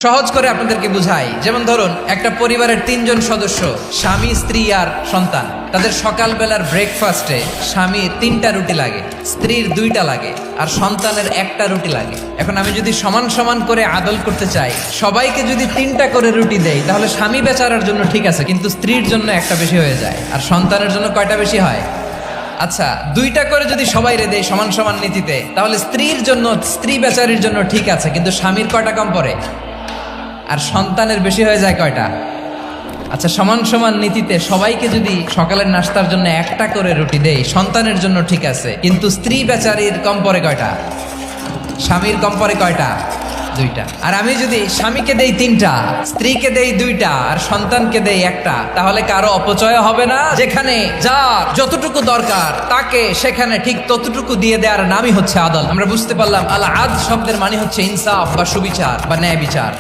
সহজ করে আপনাদেরকে বুঝাই। যেমন ধরুন, একটা পরিবারের 3 জন সদস্য, স্বামী, স্ত্রী আর সন্তান। তাদের সকালবেলার ব্রেকফাস্টে স্বামীর 3টা রুটি লাগে, স্ত্রীর 2টা লাগে, আর সন্তানের 1টা রুটি লাগে। এখন আমি যদি সমান সমান করে আদল করতে চাই, সবাইকে যদি 3টা করে রুটি দেই, তাহলে স্বামী বেচারার জন্য ঠিক আছে, কিন্তু স্ত্রীর জন্য একটা বেশি হয়ে যায়। আর সন্তানের জন্য কয়টা বেশি হয়? আচ্ছা, 2টা করে যদি সবাই দেয় সমান সমান নীতিতে, তাহলে স্ত্রীর জন্য, স্ত্রী বেচারির জন্য ঠিক আছে, কিন্তু স্বামীর কয়টা কম পড়ে? আর সন্তানের বেশি হয়ে যায় কয়টা? আচ্ছা, সমান সমান নীতিতে সবাইকে যদি সকালের নাস্তার জন্য 1টা করে রুটি দেই, সন্তানের জন্য ঠিক আছে, কিন্তু স্ত্রী বেচারির কম পড়ে কয়টা? স্বামীর কম পড়ে কয়টা? 2টা। আর আমি যদি স্বামীকে দেই 3টা, স্ত্রীকে দেই 2টা, আর সন্তানকে দেই 1টা, তাহলে কারো অপচয় হবে না? যেখানে যার যতটুকু দরকার তাকে সেখানে ঠিক ততটুকু দিয়ে দেওয়ার নামই হচ্ছে আদল। আমরা বুঝতে পারলাম আল আদ শব্দের মানে হচ্ছে ইনসাফ বা সুবিচার বা ন্যায় বিচার।